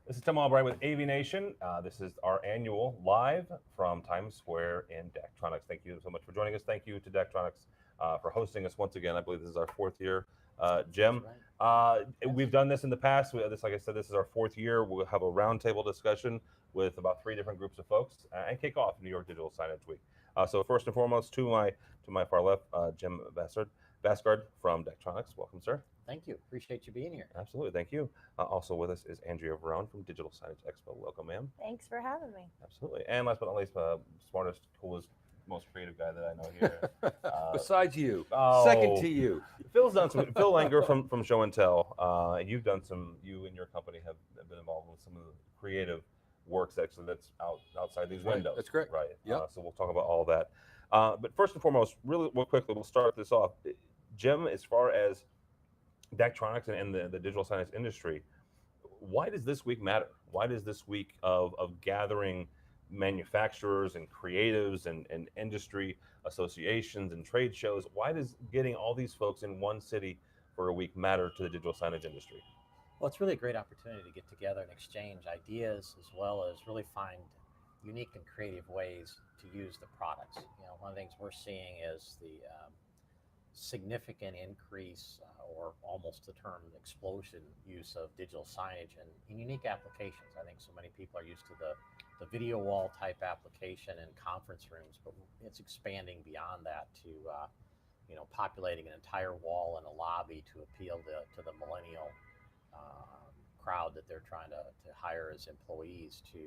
This is Tim Albright with AVNation. This is our annual live from Times Square in Daktronics. Thank you so much for joining us. Thank you to Daktronics for hosting us once again. I believe this is our fourth year. Jim, That's right. we've done this in the past. Like I said, this is our fourth year. We'll have a roundtable discussion with about three different groups of folks and kick off New York Digital Signage Week. So first and foremost, to my far left, Jim Vasgard from Daktronics. Welcome, sir. Thank you. Appreciate you being here. Absolutely, thank you. Also with us is Andrea Verone from Digital Signage Expo. Welcome, ma'am. Thanks for having me. Absolutely. And last but not least, smartest, coolest, most creative guy that I know here. Besides you, oh, second to you. Phil's done some. Phil Langer from Show and Tell. You've done some. You and your company have been involved with some of the creative works actually that's outside these Right, windows. that's correct. Right. Yep. So we'll talk about all that. But first and foremost, real quickly, we'll start this off. Jim, as far as Daktronics and the digital signage industry, why does this week matter? Why does this week of gathering manufacturers and creatives and industry associations and trade shows, why does getting all these folks in one city for a week matter to the digital signage industry? Well, it's really a great opportunity to get together and exchange ideas, as well as really find unique and creative ways to use the products. One of the things we're seeing is the significant increase or almost the term explosion use of digital signage in unique applications. I think so many people are used to the video wall type application in conference rooms, but it's expanding beyond that to populating an entire wall in a lobby to appeal to the millennial crowd that they're trying to hire as employees to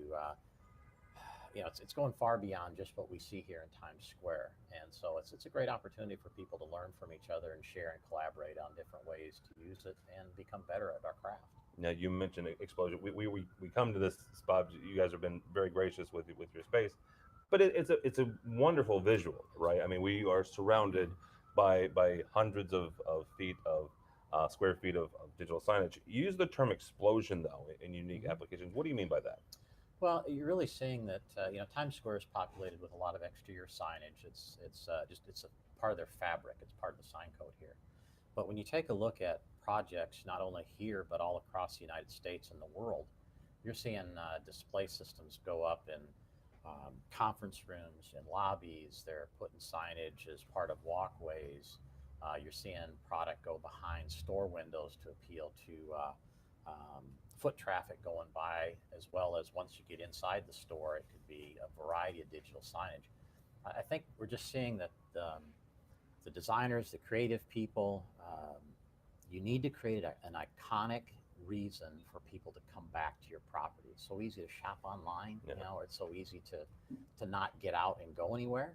it's going far beyond just what we see here in Times Square. And so it's a great opportunity for people to learn from each other and share and collaborate on different ways to use it and become better at our craft. Now, you mentioned explosion. We come to this spot. You guys have been very gracious with your space, but it's a wonderful visual, right? I mean, we are surrounded by hundreds of feet of square feet of digital signage. You use the term explosion though in unique applications. What do you mean by that? Well, you're really seeing that Times Square is populated with a lot of exterior signage. It's a part of their fabric. It's part of the sign code here. But when you take a look at projects, not only here but all across the United States and the world, you're seeing display systems go up in conference rooms, in lobbies. They're putting signage as part of walkways. You're seeing product go behind store windows to appeal to foot traffic going by, as well as once you get inside the store, it could be a variety of digital signage. I think we're just seeing that the designers, the creative people, you need to create an iconic reason for people to come back to your property. It's so easy to shop online, it's so easy to not get out and go anywhere.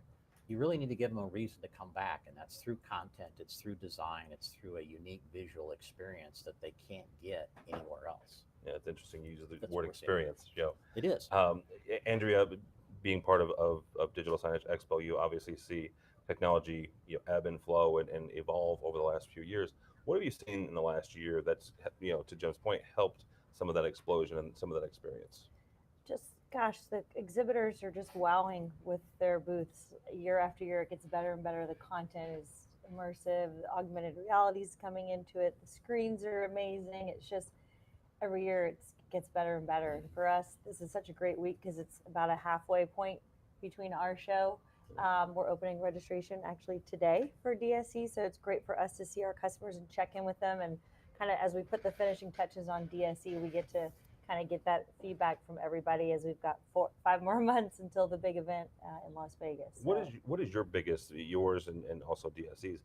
You really need to give them a reason to come back, and that's through content, it's through design, it's through a unique visual experience that they can't get anywhere else. Yeah, it's interesting you use the word experience, Joe. It is. Andrea, being part of Digital Signage Expo, you obviously see technology ebb and flow and evolve over the last few years. What have you seen in the last year that's, to Jim's point, helped some of that explosion and some of that experience? Gosh, the exhibitors are just wowing with their booths. Year after year, it gets better and better. The content is immersive. The augmented reality is coming into it. The screens are amazing. It's just every year it gets better and better. And for us, this is such a great week because it's about a halfway point between our show. We're opening registration actually today for DSE, so it's great for us to see our customers and check in with them. And kind of as we put the finishing touches on DSE, we get to kind of get that feedback from everybody as we've got 5 more months until the big event in Las Vegas. So. What is your biggest, yours and also DSE's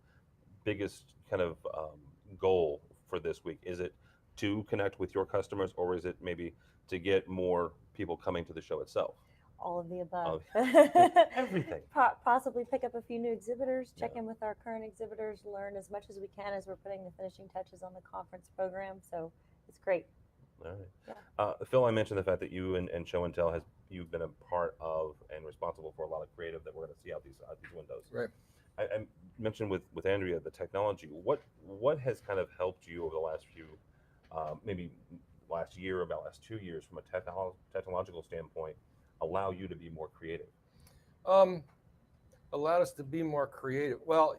biggest kind of goal for this week? Is it to connect with your customers, or is it maybe to get more people coming to the show itself? All of the above. Everything. Possibly pick up a few new exhibitors, check in with our current exhibitors, learn as much as we can as we're putting the finishing touches on the conference program. So it's great. All right. Yeah. Phil, I mentioned the fact that you and Show and Tell you've been a part of and responsible for a lot of creative that we're going to see out these windows. Right. I mentioned with Andrea the technology. What has kind of helped you over the last few, maybe last year, about last 2 years, from a technological standpoint, allow you to be more creative? Allowed us to be more creative. Well,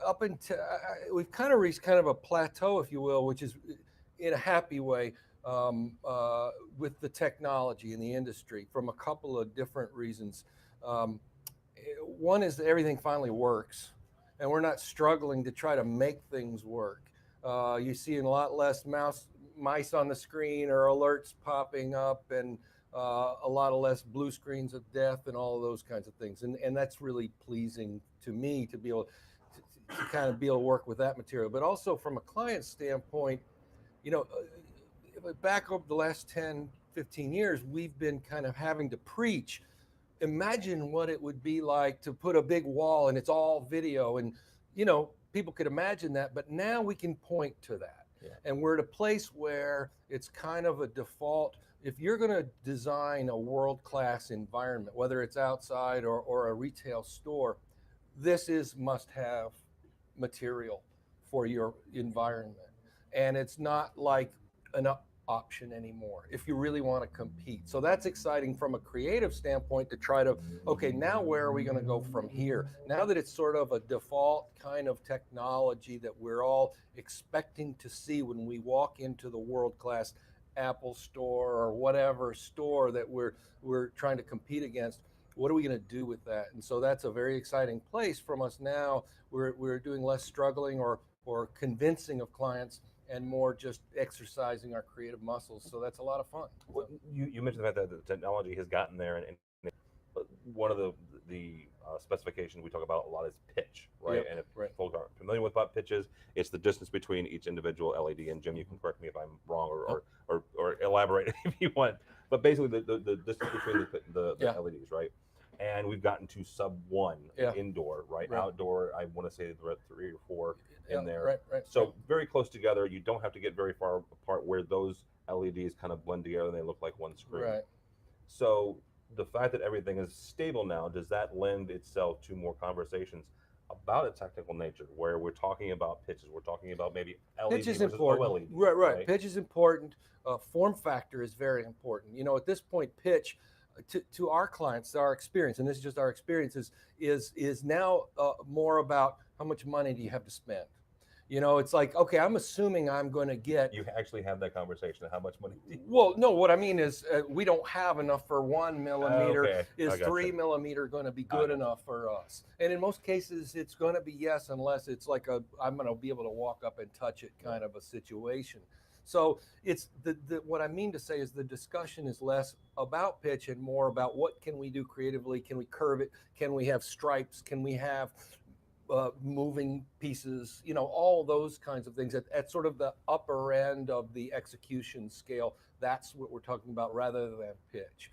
up until we've kind of reached kind of a plateau, if you will, which is in a happy way with the technology in the industry from a couple of different reasons. Um, One is that everything finally works, and we're not struggling to try to make things work. You see a lot less mice on the screen or alerts popping up, and a lot of less blue screens of death and all of those kinds of things. And that's really pleasing to me to be able to kind of be able to work with that material. But also from a client standpoint, you know, back over the last 10, 15 years, we've been kind of having to preach. Imagine what it would be like to put a big wall and it's all video, and people could imagine that, but now we can point to that. Yeah. And we're at a place where it's kind of a default. If you're going to design a world-class environment, whether it's outside or a retail store, this is must-have material for your environment. And it's not like an option anymore if you really want to compete. So that's exciting from a creative standpoint to try to, okay, now where are we going to go from here? Now that it's sort of a default kind of technology that we're all expecting to see when we walk into the world-class Apple store or whatever store that we're trying to compete against, what are we going to do with that? And so that's a very exciting place from us now. We're doing less struggling or convincing of clients and more just exercising our creative muscles. So that's a lot of fun. Well, you mentioned the fact that the technology has gotten there, and one of the specifications we talk about a lot is pitch, right? Yep, and if right. folks aren't familiar with what pitch is, it's the distance between each individual LED. And Jim, you can correct me if I'm wrong or elaborate if you want. But basically, the distance between the Yeah. LEDs, right? And we've gotten to sub 1 Yeah. indoor, right? Right. Outdoor, I want to say there are 3 or 4 in there. Right. So very close together. You don't have to get very far apart where those LEDs kind of blend together and they look like one screen. Right. So the fact that everything is stable now, does that lend itself to more conversations about a technical nature where we're talking about pitches, we're talking about maybe LED Pitch is versus important. OLED? Right. Pitch is important. Form factor is very important. At this point, pitch to our clients, our experience, and this is just our experience, is now more about how much money do you have to spend. It's like, okay, I'm assuming I'm going to get. You actually have that conversation. How much money? Well, no, what I mean is we don't have enough for 1 millimeter. Okay. Is 3 millimeter going to be good enough for us? And in most cases, it's going to be yes, unless it's like I'm going to be able to walk up and touch it kind of a situation. So it's what I mean to say is the discussion is less about pitch and more about what can we do creatively? Can we curve it? Can we have stripes? Can we have moving pieces, all those kinds of things at sort of the upper end of the execution scale. That's what we're talking about rather than pitch.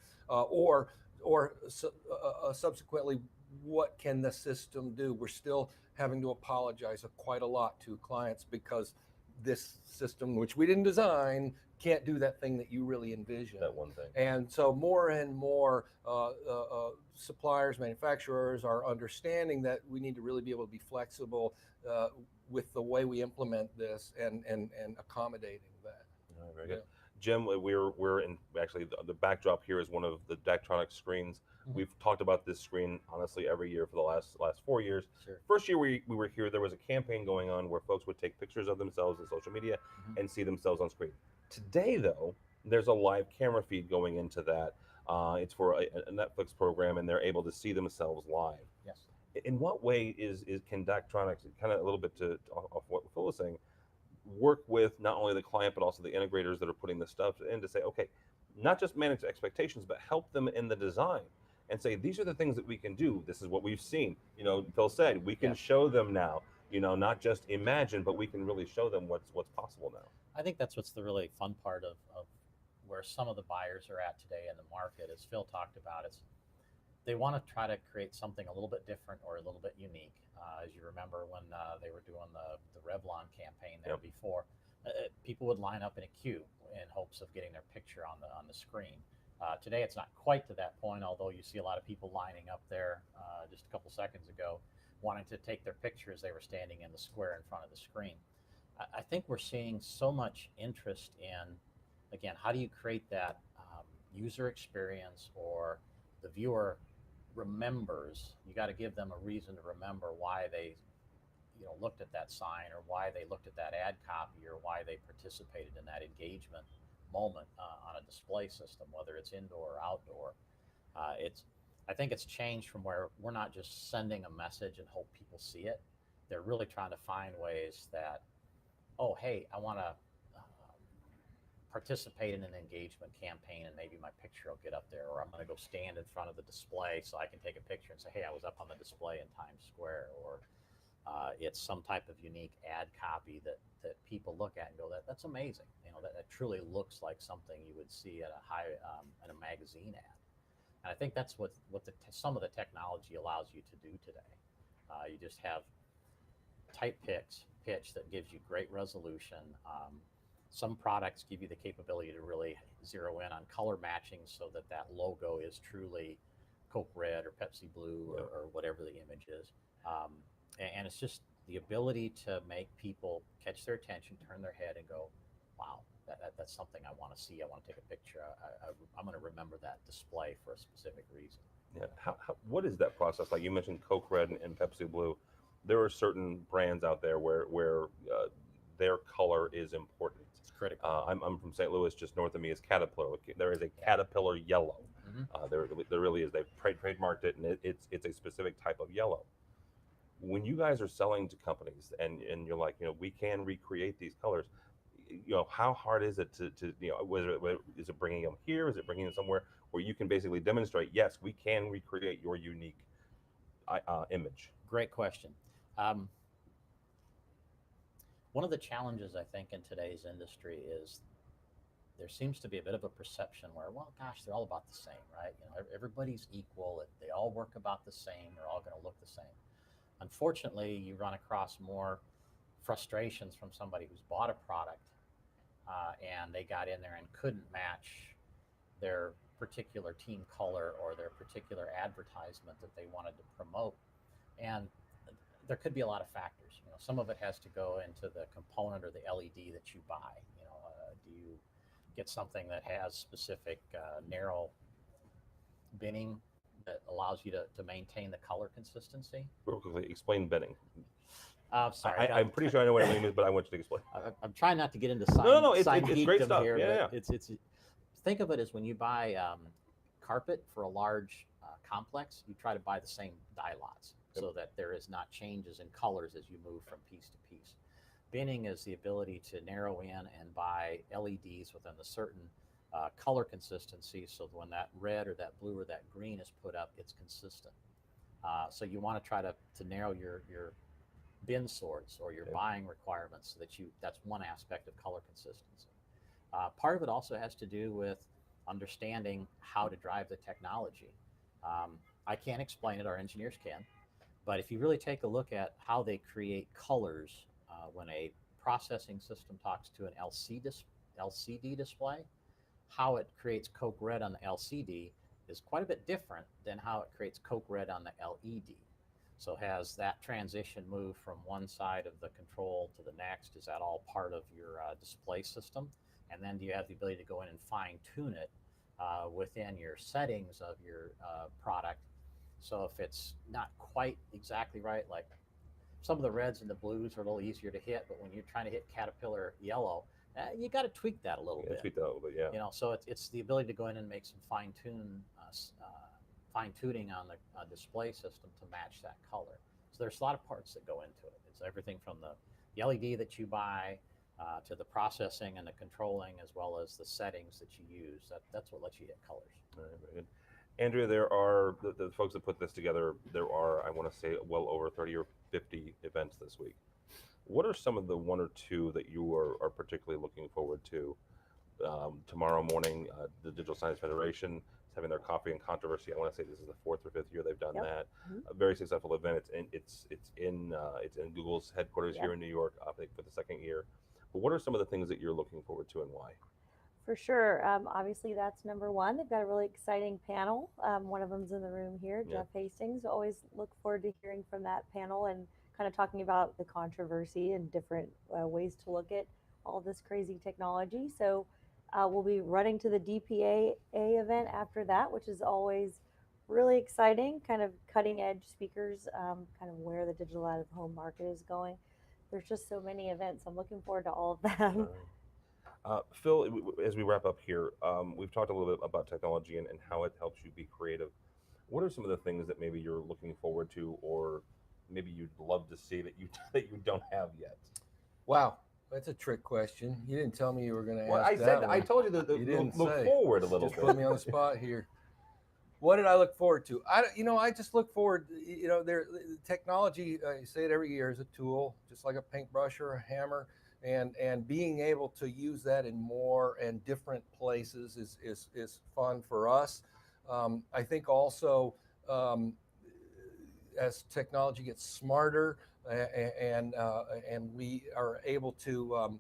Subsequently, what can the system do? We're still having to apologize quite a lot to clients because this system, which we didn't design, can't do that thing that you really envision. That one thing. And so more and more suppliers, manufacturers are understanding that we need to really be able to be flexible with the way we implement this and accommodating that. All right, very good. Jim, we're in actually the backdrop here is one of the Daktronics screens. Mm-hmm. We've talked about this screen honestly every year for the last 4 years. Sure. First year we were here, there was a campaign going on where folks would take pictures of themselves in social media and see themselves on screen. Today, though, there's a live camera feed going into that. It's for a Netflix program, and they're able to see themselves live. Yes. In what way can Daktronics, kind of a little bit off what Phil was saying, work with not only the client but also the integrators that are putting this stuff in to say, okay, not just manage expectations, but help them in the design and say, these are the things that we can do. This is what we've seen. Phil said, we can show them now, not just imagine, but we can really show them what's possible now. I think that's what's the really fun part of where some of the buyers are at today in the market, as Phil talked about. It's they want to try to create something a little bit different or a little bit unique. As you remember when they were doing the Revlon campaign there before, people would line up in a queue in hopes of getting their picture on the screen. Today it's not quite to that point, although you see a lot of people lining up there just a couple seconds ago wanting to take their picture as they were standing in the square in front of the screen. I think we're seeing so much interest in, again, how do you create that user experience, or the viewer remembers. You got to give them a reason to remember why they looked at that sign, or why they looked at that ad copy, or why they participated in that engagement moment on a display system, whether it's indoor or outdoor. I think it's changed from where we're not just sending a message and hope people see it. They're really trying to find ways that, oh, hey, I want to participate in an engagement campaign, and maybe my picture will get up there, or I'm going to go stand in front of the display so I can take a picture and say, hey, I was up on the display in Times Square, or it's some type of unique ad copy that people look at and go, that's amazing. That truly looks like something you would see at in a magazine ad. And I think that's what some of the technology allows you to do today. You just have tight pitch that gives you great resolution. Some products give you the capability to really zero in on color matching so that logo is truly Coke Red or Pepsi Blue, or whatever the image is. And it's just the ability to make people catch their attention, turn their head, and go, wow, that's something I want to see. I want to take a picture. I'm going to remember that display for a specific reason. Yeah. What is that process like? You mentioned Coke Red and Pepsi Blue. There are certain brands out there where their color is important. It's critical. I'm from St. Louis. Just north of me is Caterpillar. There is a Caterpillar yellow. Mm-hmm. There really is. They've trademarked it, and it's a specific type of yellow. When you guys are selling to companies and you're like, we can recreate these colors, how hard is it to is it bringing them here? Is it bringing them somewhere where you can basically demonstrate, yes, we can recreate your unique image? Great question. One of the challenges, I think, in today's industry is there seems to be a bit of a perception where, well, gosh, they're all about the same, right? Everybody's equal. They all work about the same. They're all going to look the same. Unfortunately, you run across more frustrations from somebody who's bought a product and they got in there and couldn't match their particular team color or their particular advertisement that they wanted to promote. And there could be a lot of factors. Some of it has to go into the component or the LED that you buy. Do you get something that has specific narrow binning that allows you to maintain the color consistency? Real quickly, explain binning. Sorry, I'm pretty sure I know what it means, but I want you to explain. I'm trying not to get into sign it's great stuff. Here, yeah. But it's think of it as when you buy carpet for a large complex, you try to buy the same dye lots so that there is not changes in colors as you move from piece to piece. Binning is the ability to narrow in and buy LEDs within a certain color consistency, so that when that red or that blue or that green is put up, it's consistent. So you want to try to narrow your bin sorts or your buying requirements so that that's one aspect of color consistency. Part of it also has to do with understanding how to drive the technology. I can't explain it, our engineers can, but if you really take a look at how they create colors when a processing system talks to an LCD display, how it creates Coke Red on the LCD is quite a bit different than how it creates Coke Red on the LED. So has that transition moved from one side of the control to the next? Is that all part of your display system? And then do you have the ability to go in and fine tune it within your settings of your product? So if it's not quite exactly right, like some of the reds and the blues are a little easier to hit, but when you're trying to hit Caterpillar yellow, you got to tweak that a little bit. Tweak that a little bit, yeah. So it's the ability to go in and make some fine-tuning on the display system to match that color. So there's a lot of parts that go into it. It's everything from the LED that you buy to the processing and the controlling, as well as the settings that you use. That's what lets you hit colors. All right, very good. Andrea, there are the folks that put this together. There are, I want to say, well over 30 or 50 events this week. What are some of the one or two that you are particularly looking forward to? Tomorrow morning, the Digital Signage Federation is having their Coffee and Controversy. I want to say this is the 4th or 5th year they've done that. A very successful event. It's in Google's headquarters here in New York, I think, for the 2nd year. But what are some of the things that you're looking forward to and why? For sure. Obviously, that's number one. They've got a really exciting panel. One of them's in the room here, Jeff Hastings. Always look forward to hearing from that panel and kind of talking about the controversy and different ways to look at all this crazy technology. So we'll be running to the DPA event after that, which is always really exciting, kind of cutting edge speakers, kind of where the digital out of home market is going. There's just so many events. I'm looking forward to all of them. Phil, as we wrap up here, we've talked a little bit about technology and how it helps you be creative. What are some of the things that maybe you're looking forward to, or maybe you'd love to see that you that you don't have yet? Wow, that's a trick question. You didn't tell me you were going to Well, ask I that said one. I told you that You didn't look say. forward a little Just bit. put me on the spot here. What did I look forward to? I just look forward. Technology. I say it every year is a tool, just like a paintbrush or a hammer, and being able to use that in more and different places is fun for us. I think also as technology gets smarter and we are able to.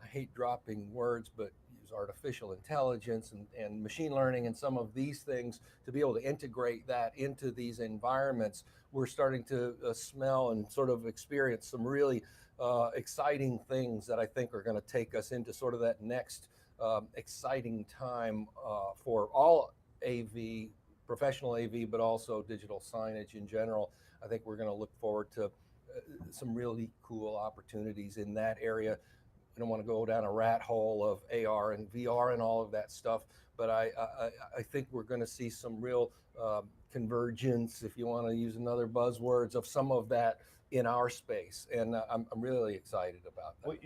I hate dropping words, but use artificial intelligence and machine learning and some of these things to be able to integrate that into these environments. We're starting to smell and sort of experience some really exciting things that I think are going to take us into sort of that next exciting time for all AV, professional AV, but also digital signage in general. I think we're going to look forward to some really cool opportunities in that area. I don't want to go down a rat hole of AR and VR and all of that stuff, but I think we're going to see some real convergence, if you want to use another buzzwords, of some of that in our space, and I'm really excited about that. Well,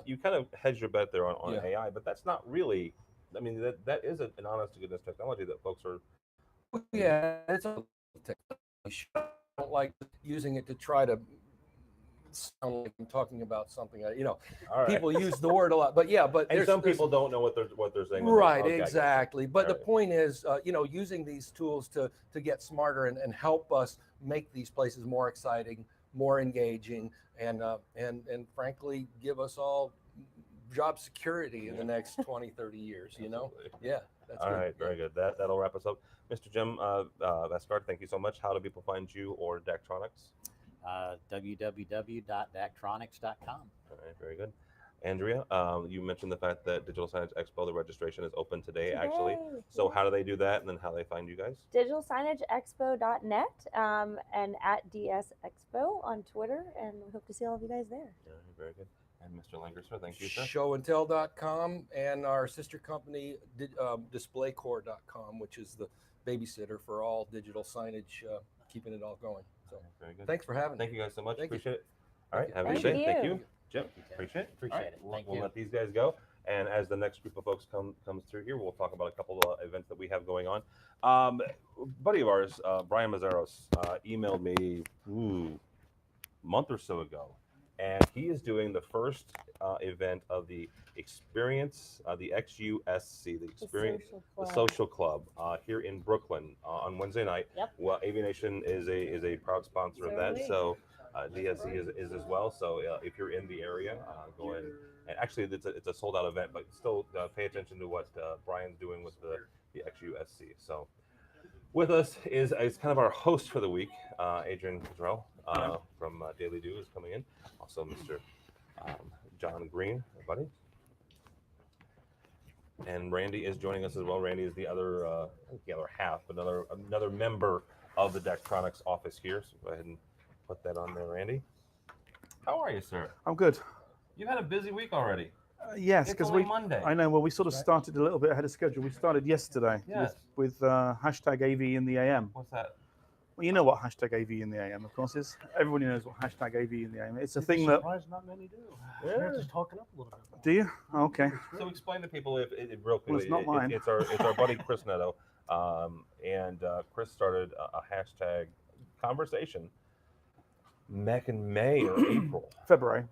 you kind of hedged your bet there on Yeah. AI, but that's not really. I mean, that is an honest to goodness technology that folks are. Yeah, it's a technology. I don't like using it to try to sound like I'm talking about something. All right. People use the word a lot, but yeah, but And some people don't know what they're saying. when Right, okay, I get you. exactly. But the All right. point is, using these tools to get smarter and help us make these places more exciting, more engaging, and frankly, give us all job security in the next 20, 30 years. Absolutely. Yeah, that's All good. right, very good. That'll wrap us up. Mr. Jim Vestgard, thank you so much. How do people find you or Daktronics? www.daktronics.com. All right, very good. Andrea, you mentioned the fact that Digital Signage Expo, the registration is open today, actually. So how do they do that, and then how do they find you guys? DigitalSignageExpo.net and at DS Expo on Twitter, and we hope to see all of you guys there. All right, very good. And Mr. Lancaster, thank you, sir. Showandtell.com and our sister company, DisplayCore.com, which is the babysitter for all digital signage, keeping it all going. So, very good. thanks for having me. Thank you guys so much. Thank you. Appreciate it. All right, have a Thank good day. you. Thank you, Jim. Thank you, Tim. Appreciate it. Appreciate it. Thank We'll you. let these guys go. And as the next group of folks comes through here, we'll talk about a couple of events that we have going on. Buddy of ours, Brian Mazzaros, emailed me a month or so ago, and he is doing the first event of the experience, the XUSC, the experience, the social club here in Brooklyn on Wednesday night. Yep. Well, AVNation is a proud sponsor of that, so DSC is as well. So if you're in the area, go in. And actually, it's a sold out event, but still pay attention to what Brian's doing with the XUSC. So with us is kind of our host for the week, Adrian Cottrell from Daily Do is coming in. Also, Mr. John Green, buddy. And Randy is joining us as well. Randy is the other half, but another member of the Daktronics office here. So go ahead and put that on there, Randy. How are you, sir? I'm good. You've had a busy week already. Yes, It's because only Monday. I know. Well, we sort of started a little bit ahead of schedule. We started yesterday Yes. with hashtag AV in the AM. What's that? Well, you know what hashtag AV in the AM, of course, is. Everybody knows what hashtag AV in the AM is. It's a thing that. Surprised not many do. Yeah. We're just talking up a little bit. Do you? Okay. So explain to people if real quickly. Well, it's not mine. It's our buddy Chris Netto, and Chris started a hashtag conversation back in May or April. February.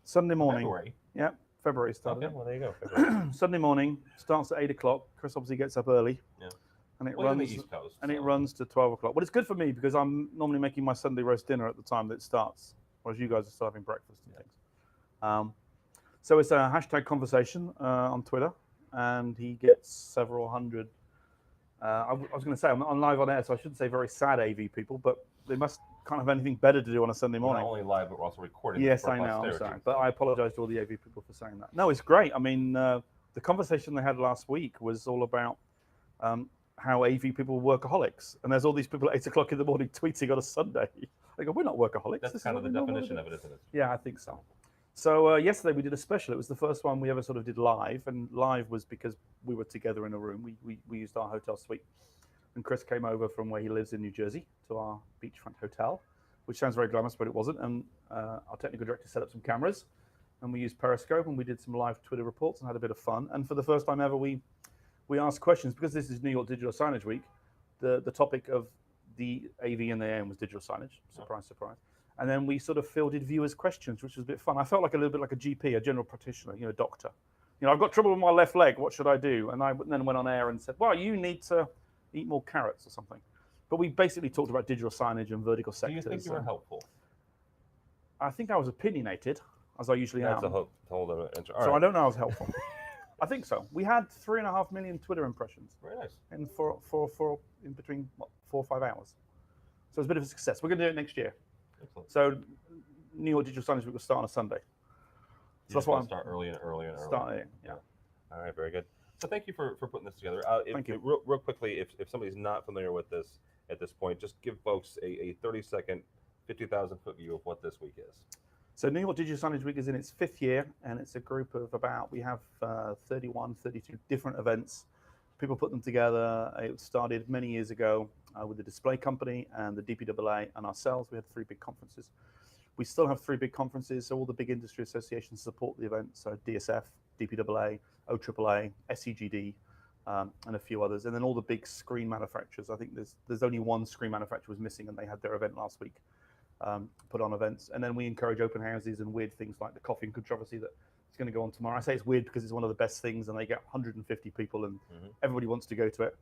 Sunday morning. February. Yeah, February started. Okay, well there you go. February. Sunday morning starts at 8 o'clock. Chris obviously gets up early. Yeah. And it Well, in runs. the East Coast, And it so- runs to 12 o'clock. Well, it's good for me because I'm normally making my Sunday roast dinner at the time that it starts, whereas you guys are still having breakfast and things. So it's a hashtag conversation on Twitter, and he gets several hundred. I was going to say I'm live on air, so I shouldn't say very sad AV people, but they must can't have anything better to do on a Sunday We're morning. not only live, but we're also recording. Yes, for I know. I'm posterity. sorry, but I apologize to all the AV people for saying that. No, it's great. I mean, the conversation they had last week was all about how AV people were workaholics, and there's all these people at 8 o'clock in the morning tweeting on a Sunday. They go, we're not workaholics. That's This is kind of what the we normally definition do." of it, isn't it? Yeah, I think so. So yesterday we did a special. It was the first one we ever sort of did live, and live was because we were together in a room. We used our hotel suite, and Chris came over from where he lives in New Jersey to our beachfront hotel, which sounds very glamorous, but it wasn't. And our technical director set up some cameras, and we used Periscope, and we did some live Twitter reports and had a bit of fun. And for the first time ever, we asked questions because this is New York Digital Signage Week. The topic of the AV and the AM was digital signage. Surprise, surprise. And then we sort of fielded viewers' questions, which was a bit fun. I felt like a little bit like a GP, a general practitioner, a doctor. I've got trouble with my left leg. What should I do? And I then went on air and said, well, you need to eat more carrots or something. But we basically talked about digital signage and vertical Do sectors. you think you were helpful? I think I was opinionated, as I usually am. That's a whole other answer. All So right. I don't know I was helpful. I think so. We had 3.5 million Twitter impressions. Very nice. And for in between 4 or 5 hours. So it's a bit of a success. We're going to do it next year. Excellent. So New York Digital Signage Week will start on a Sunday. So that's why I'm start early and early and early. starting. Yeah. All right, very good. So thank you for putting this together. Thank you. Real quickly, if somebody's not familiar with this at this point, just give folks a 30-second, 50,000-foot view of what this week is. So New York Digital Signage Week is in its 5th year, and it's a group of we have 31, 32 different events. People put them together. It started many years ago with the display company and the DPAA and ourselves. We had 3 big conferences. We still have 3 big conferences, so all the big industry associations support the event. So DSF, DPAA, OAAA, SEGD, and a few others. And then all the big screen manufacturers. I think there's only one screen manufacturer was missing, and they had their event last week. Put on events. And then we encourage open houses and weird things like the coffee and controversy that is going to go on tomorrow. I say it's weird because it's one of the best things, and they get 150 people, and everybody wants to go to it.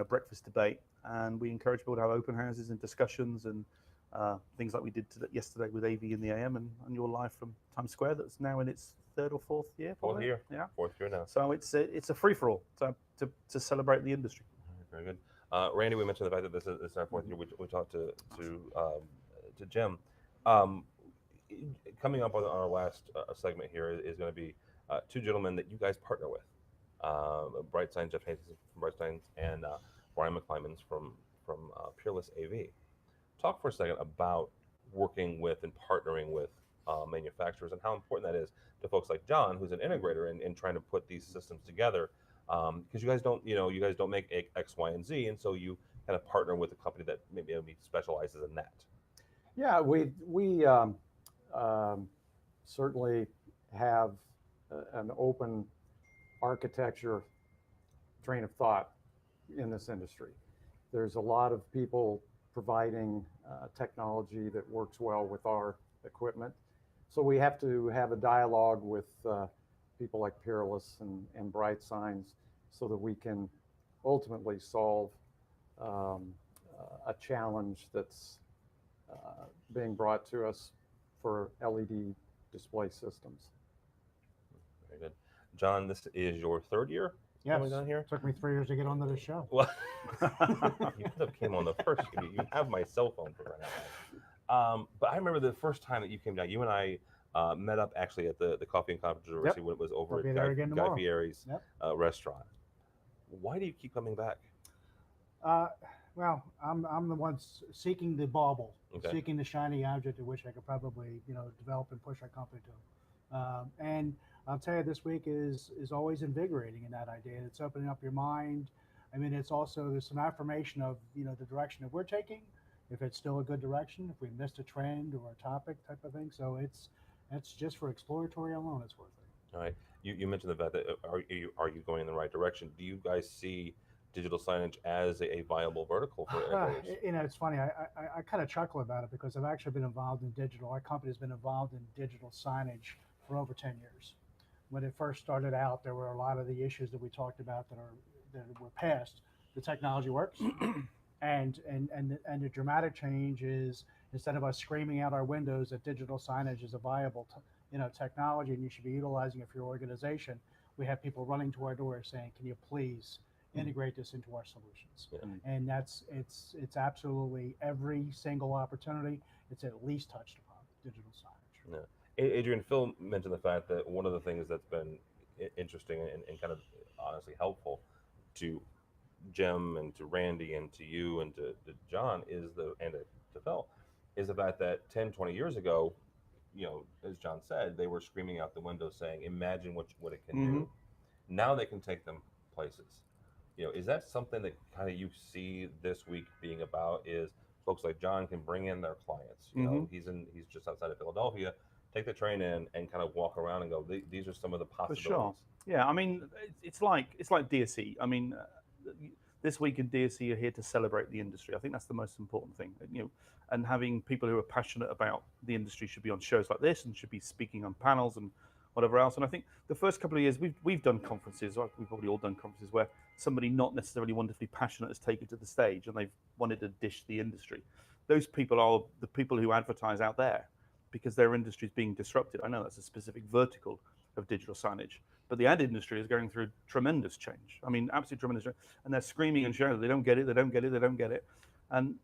Breakfast debate. And we encourage people to have open houses and discussions and things like we did yesterday with AV in the AM, and you're live from Times Square. That's now in its 3rd or 4th year. Fourth year. Yeah. 4th year now. So it's a free for all to celebrate the industry. Very good. Randy, we mentioned the fact that this is our 4th year. We talked to Jim. Coming up on our last segment here is going to be 2 gentlemen that you guys partner with. Brightsign, Jeff Haynes from Brightsign, and Brian McClymans from Peerless AV. Talk for a second about working with and partnering with manufacturers and how important that is to folks like John, who's an integrator and trying to put these systems together. Because you guys don't make X, Y, and Z, and so you kind of partner with a company that maybe specializes in that. Yeah, we certainly have an open architecture train of thought in this industry. There's a lot of people providing technology that works well with our equipment. So we have to have a dialogue with people like Peerless and Bright Signs so that we can ultimately solve a challenge that's being brought to us for LED display systems. Very good. John, this is your 3rd year coming down here? Took me 3 years to get onto the show. Well, you could have came on the first. You have my cell phone for right now. But I remember the first time that you came down, you and I met up actually at the Coffee and Controversy when it was over We'll at be there again Guy tomorrow. Fieri's restaurant. Why do you keep coming back? Well, I'm the one seeking the bauble, Okay. seeking the shiny object, to which I could probably develop and push our company to. And I'll tell you, this week is always invigorating in that idea. It's opening up your mind. I mean, it's also there's some affirmation of the direction that we're taking, if it's still a good direction, if we missed a trend or a topic type of thing. So it's just for exploratory alone, it's worth it. All right. You mentioned the fact that are you going in the right direction? Do you guys see digital signage as a viable vertical for integrators? It's funny. I kind of chuckle about it because I've actually been involved in digital. Our company has been involved in digital signage for over 10 years. When it first started out, there were a lot of the issues that we talked about that were past. The technology works, and the dramatic change is instead of us screaming out our windows that digital signage is a viable technology and you should be utilizing it for your organization, we have people running to our door saying, "Can you please integrate this into our solutions?" Yeah. And it's absolutely every single opportunity. It's at least touched upon digital signage. Yeah. Adrian, Phil mentioned the fact that one of the things that's been interesting and kind of honestly helpful to Jim and to Randy and to you and to John and to Phil is the fact that 10, 20 years ago, as John said, they were screaming out the window saying, imagine what it can do. Now they can take them places. Is that something that kind of you see this week being about is folks like John can bring in their clients. He's just outside of Philadelphia, take the train in and kind of walk around and go, these are some of the For possibilities. sure. Yeah, I mean, it's like DSE. I mean, this week in DSE are here to celebrate the industry. I think that's the most important thing. And having people who are passionate about the industry should be on shows like this and should be speaking on panels and whatever else. And I think the first couple of years we've done conferences, like we've probably all done conferences where somebody not necessarily wonderfully passionate has taken to the stage and they've wanted to dish the industry. Those people are the people who advertise out there because their industry is being disrupted. I know that's a specific vertical of digital signage, but the ad industry is going through tremendous change. I mean, absolutely tremendous change. And they're screaming and shouting, they don't get it, they don't get it, they don't get it. And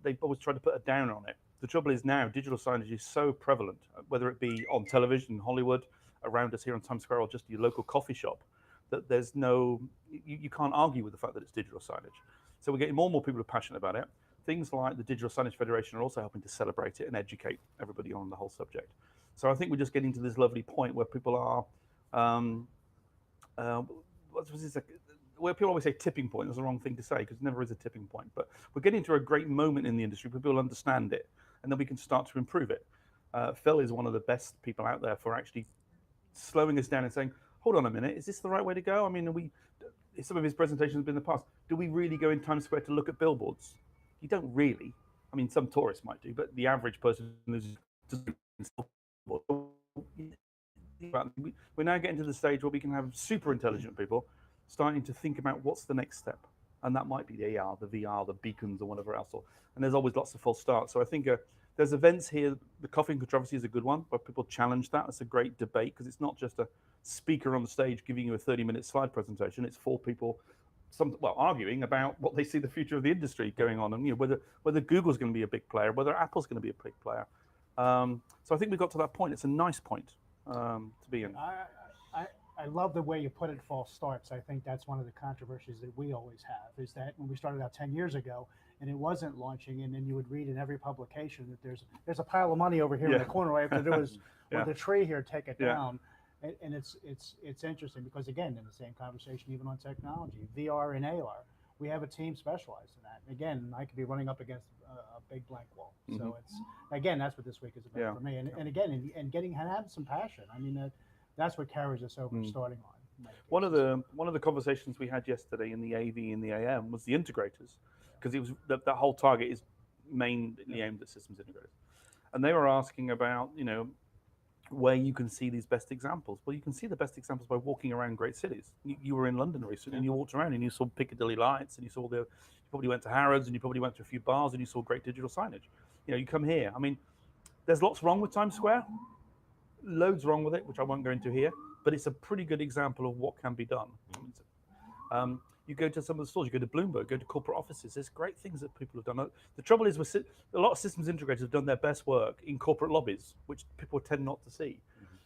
they've always tried to put a down on it. The trouble is now digital signage is so prevalent, whether it be on television in Hollywood, around us here in Times Square, or just your local coffee shop, that there's you can't argue with the fact that it's digital signage. So we're getting more and more people who are passionate about it. Things like the Digital Signage Federation are also helping to celebrate it and educate everybody on the whole subject. So I think we're just getting to this lovely point where people are, where people always say tipping point. That's the wrong thing to say because there never is a tipping point. But we're getting to a great moment in the industry where people understand it, and then we can start to improve it. Phil is one of the best people out there for actually slowing us down and saying, hold on a minute, is this the right way to go? I mean, some of his presentations have been in the past. Do we really go in Times Square to look at billboards? You don't really. I mean, some tourists might do, but the average person is we're now getting to the stage where we can have super intelligent people starting to think about what's the next step. And that might be the AR, the VR, the beacons, or whatever else. And there's always lots of false starts. So I think there's events here. The Coffee and Controversy is a good one, where people challenge that. It's a great debate because it's not just a speaker on the stage giving you a 30-minute slide presentation. It's four people, arguing about what they see the future of the industry going on, and whether Google's going to be a big player, whether Apple's going to be a big player. So I think we got to that point. It's a nice point to be in. I love the way you put it, false starts. I think that's one of the controversies that we always have, is that when we started out 10 years ago and it wasn't launching, and then you would read in every publication that there's a pile of money over here in the corner, right? There was with the tree here, take it down. And it's interesting because, again, in the same conversation, even on technology, VR and AR, we have a team specialized in that. And again, I could be running up against a big blank wall. So that's what this week is about for me. And again, and having some passion. I mean, that's what carries us over starting on. One of the conversations we had yesterday in the AV and the AM was the integrators, because it was that whole target is mainly aimed at systems integrators, and they were asking about where you can see these best examples. Well, you can see the best examples by walking around great cities. You were in London recently, and you walked around and you saw Piccadilly lights, and you probably went to Harrods, and you probably went to a few bars, and you saw great digital signage. You come here. I mean, there's lots wrong with Times Square, loads wrong with it, which I won't go into here, but it's a pretty good example of what can be done. You go to some of the stores, you go to Bloomberg, go to corporate offices. There's great things that people have done. The trouble is, a lot of systems integrators have done their best work in corporate lobbies, which people tend not to see.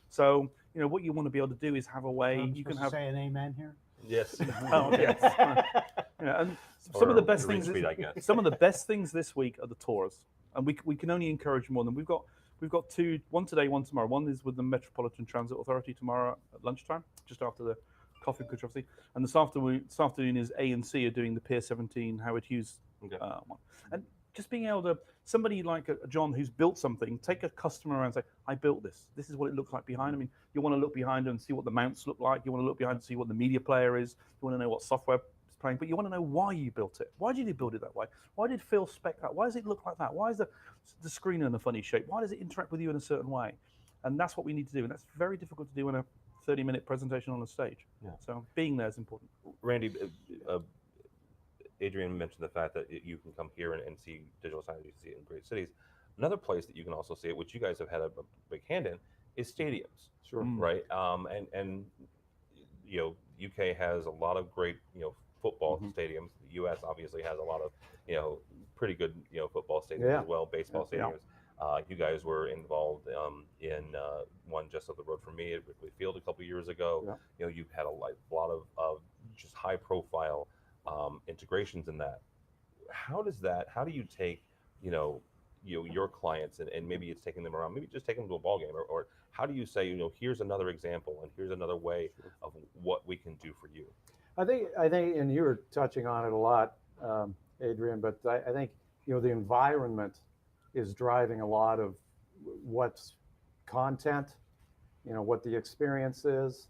So, what you want to be able to do is have a way you can have. Say an amen here. Yes. Oh, yes. And some of the best things. Some of the best things this week are the tours, and we can only encourage more than we've got two, one today, one tomorrow. One is with the Metropolitan Transit Authority tomorrow at lunchtime, just after the Coffee and Controversy. And this afternoon is A&C are doing the Pier 17 Howard Hughes one. And just being able to, somebody like a John who's built something, take a customer around and say, I built this. This is what it looks like behind. I mean, you want to look behind and see what the mounts look like. You want to look behind and see what the media player is. You want to know what software is playing, but you want to know why you built it. Why did you build it that way? Why did Phil spec that? Why does it look like that? Why is the screen in a funny shape? Why does it interact with you in a certain way? And that's what we need to do. And that's very difficult to do in a 30-minute presentation on a stage. So being there is important. Randy, Adrian mentioned the fact that you can come here and see digital signage. You can see it in great cities. Another place that you can also see it, which you guys have had a big hand in, is stadiums. Sure. Right. And UK has a lot of great football stadiums. The US obviously has a lot of pretty good football stadiums as well, baseball stadiums. You guys were involved in one just up the road from me at Wrigley Field a couple years ago. You've had a lot of just high-profile integrations in that. How does that? How do you take, you know, your clients and maybe it's taking them around, maybe just taking them to a ball game, or how do you say, you know, here's another example and here's another way of what we can do for you? I think, and you were touching on it a lot, Adrian, but I think, you know, the environment is driving a lot of what's content, you know, what the experience is,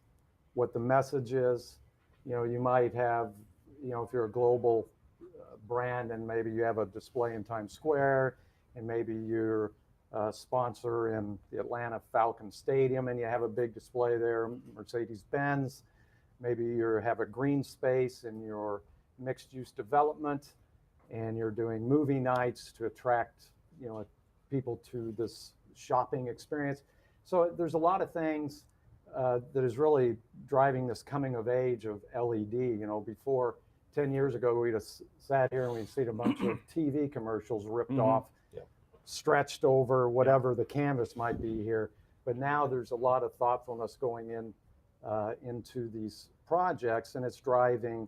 what the message is. You know, you might have, you know, if you're a global brand and maybe you have a display in Times Square and maybe you're a sponsor in the Atlanta Falcon Stadium and you have a big display there, Mercedes-Benz. Maybe you have a green space in your mixed use development and you're doing movie nights to attract, you know, people to this shopping experience. So there's a lot of things that is really driving this coming of age of LED. You know, before 10 years ago, we'd have sat here and we'd seen a bunch of TV commercials ripped off, stretched over whatever the canvas might be here. But now there's a lot of thoughtfulness going in into these projects, and it's driving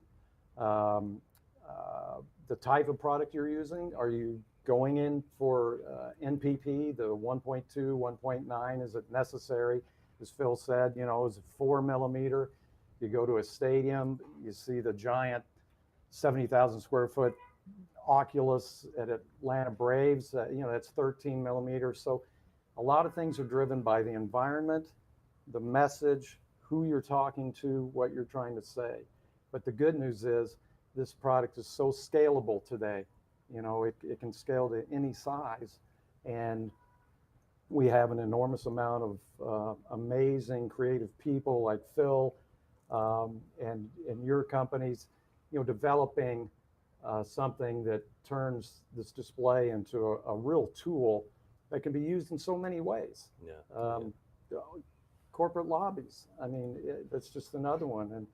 the type of product you're using. Are you going in for NPP, the 1.2, 1.9? Is it necessary? As Phil said, you know, is it 4 millimeter? You go to a stadium, you see the giant 70,000 square foot Oculus at Atlanta Braves, you know, that's 13 millimeters. So a lot of things are driven by the environment, the message, who you're talking to, what you're trying to say. But the good news is this product is so scalable today. You know, it can scale to any size. And we have an enormous amount of amazing creative people like Phil and your companies, you know, developing something that turns this display into a real tool that can be used in so many ways. Corporate lobbies, I mean, that's just another one. And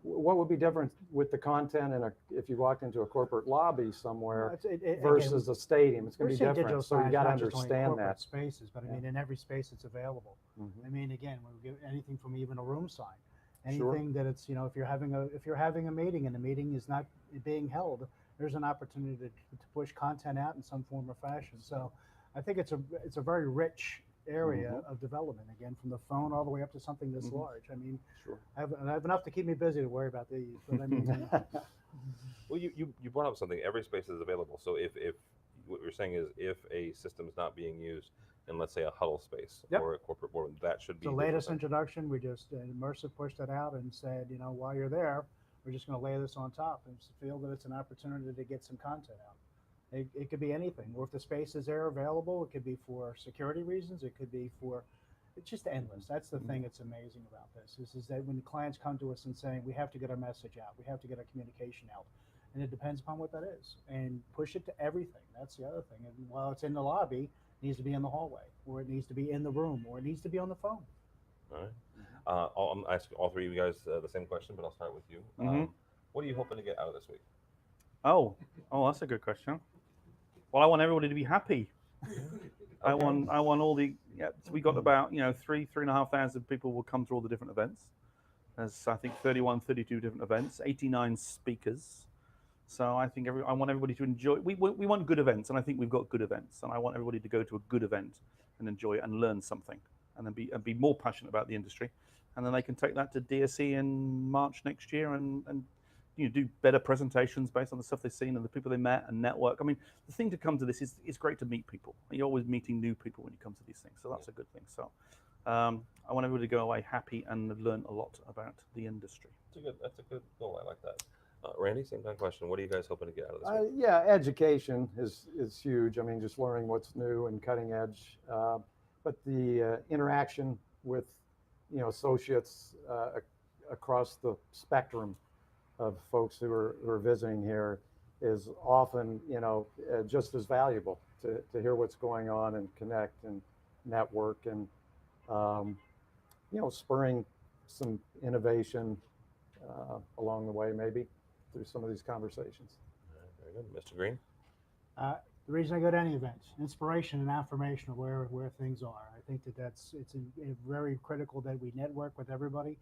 what would be different with the content if you walked into a corporate lobby somewhere versus a stadium? It's going to be different. So you got to understand that. Spaces, but I mean, in every space it's available. I mean, again, we give anything from even a room sign, anything that it's, you know, if you're having a meeting and the meeting is not being held, there's an opportunity to push content out in some form or fashion. So I think it's a very rich area of development, again, from the phone all the way up to something this large. I mean, I have enough to keep me busy to worry about these. But I mean, well, you brought up something. Every space is available. So if what you're saying is if a system is not being used in, let's say, a huddle space or a corporate boardroom, that should be the latest introduction. We just Immersive pushed that out and said, you know, while you're there, we're just going to lay this on top and feel that it's an opportunity to get some content out. It could be anything, or if the space is there available, it could be for security reasons. It could be for, it's just endless. That's the thing that's amazing about this is that when clients come to us and saying, we have to get our message out, we have to get our communication out, and it depends upon what that is, and push it to everything. That's the other thing. And while it's in the lobby, it needs to be in the hallway, or it needs to be in the room, or it needs to be on the phone. All right. I'm asking all three of you guys the same question, but I'll start with you. What are you hoping to get out of this week? Oh, that's a good question. Well, I want everybody to be happy. I want all the, so we got about, you know, 3,500 people will come to all the different events. There's, I think, 32 different events, 89 speakers. So I think I want everybody to enjoy. We want good events, and I think we've got good events. And I want everybody to go to a good event and enjoy it and learn something, and then be more passionate about the industry. And then they can take that to DSE in March next year and you know, do better presentations based on the stuff they've seen and the people they met and network. I mean, the thing to come to this is it's great to meet people. You're always meeting new people when you come to these things, so that's a good thing. So I want everybody to go away happy and learn a lot about the industry. That's a good goal. I like that. Randy, same kind of question. What are you guys hoping to get out of this week? Yeah, education is huge. I mean, just learning what's new and cutting edge. But the interaction with, you know, associates across the spectrum of folks who are visiting here is often, you know, just as valuable to hear what's going on and connect and network and, you know, spurring some innovation along the way, maybe through some of these conversations. Very good. Mr. Green? The reason I go to any event, inspiration and affirmation of where things are. I think it's very critical that we network with everybody.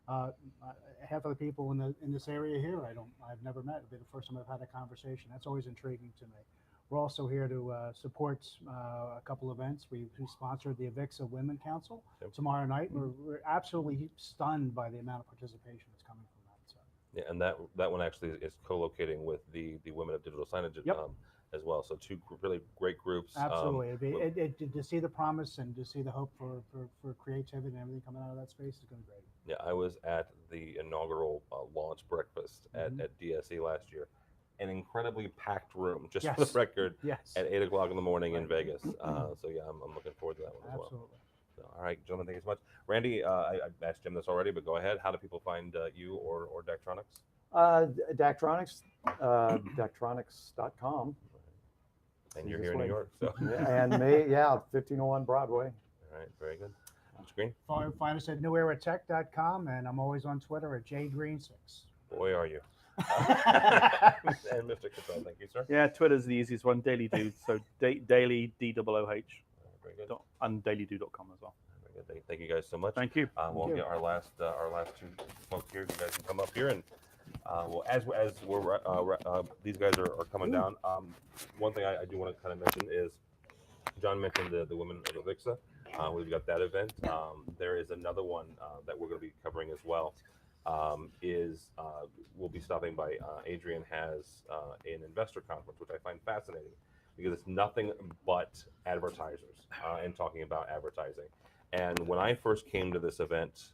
Half of the people in this area here, I've never met. It'll be the first time I've had a conversation. That's always intriguing to me. We're also here to support a couple events. We sponsored the Avixa Women Council tomorrow night. We're absolutely stunned by the amount of participation that's coming from that. So. Yeah, and that one actually is co-locating with the Women of Digital Signage as well. So two really great groups. Absolutely. To see the promise and to see the hope for creativity and everything coming out of that space is going to be great. Yeah, I was at the inaugural launch breakfast at DSE last year. An incredibly packed room, just for the record, at 8 o'clock in the morning in Vegas. So yeah, I'm looking forward to that one as well. Absolutely. So, all right, gentlemen, thank you so much. Randy, I asked Jim this already, but go ahead. How do people find you or Daktronics? Daktronics, Daktronics.com. And you're here in New York, so. And 1501 Broadway. All right, very good. Mr. Green? Find us at neweratech.com, and I'm always on Twitter at jgreen6. Boy, are you. And Mr. Cattell, thank you, sir. Yeah, Twitter's the easiest one, Daily Dude. So daily, DOOH. Very good. And dailydude.com as well. Very good. Thank you guys so much. Thank you. We'll get our last two folks here. You guys can come up here and well, as we're these guys are coming down. One thing I do want to kind of mention is John mentioned the Women of Avixa. We've got that event. There is another one that we're going to be covering as well. We'll be stopping by. Adrian has an investor conference, which I find fascinating because it's nothing but advertisers and talking about advertising. And when I first came to this event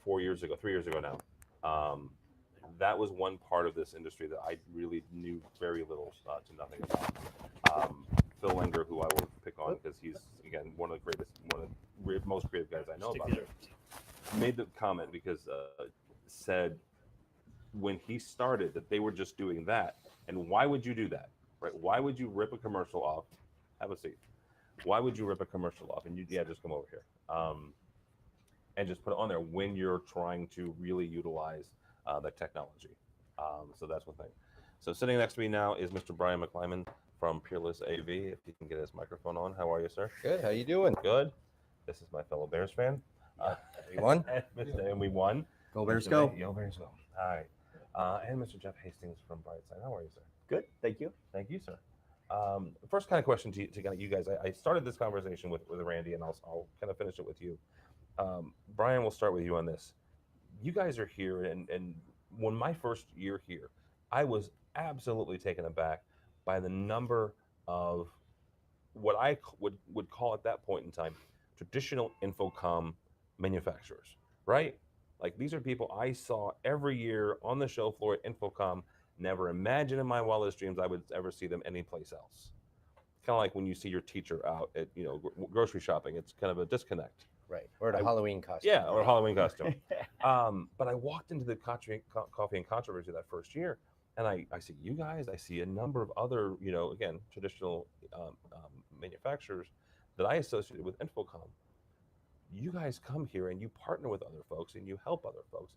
3 years ago now, that was one part of this industry that I really knew very little to nothing about. Phil Wenger, who I will pick on because he's, again, one of the most creative guys I know about there, made the comment because said when he started that they were just doing that. And why would you do that? Right? Why would you rip a commercial off? Have a seat. Why would you rip a commercial off? And just come over here and just put it on there when you're trying to really utilize the technology. So that's one thing. So sitting next to me now is Mr. Brian McClyman from Peerless AV. If he can get his microphone on. How are you, sir? Good. How you doing? Good. This is my fellow Bears fan. We won. And we won. Go Bears, go. Go Bears, go. All right. And Mr. Jeff Hastings from Brightside. How are you, sir? Good. Thank you. Thank you, sir. First kind of question to kind of you guys. I started this conversation with Randy, and I'll kind of finish it with you. Brian, we'll start with you on this. You guys are here, and when my first year here, I was absolutely taken aback by the number of what I would call at that point in time traditional infocom manufacturers, right? Like these are people I saw every year on the show floor at Infocom. Never imagined in my wildest dreams I would ever see them anyplace else. Kind of like when you see your teacher out at grocery shopping. It's kind of a disconnect. Right. Or a Halloween costume. Yeah, or a Halloween costume. But I walked into the Coffee and Controversy that first year, and I see you guys. I see a number of other, again, traditional manufacturers that I associated with Infocom. You guys come here and you partner with other folks and you help other folks.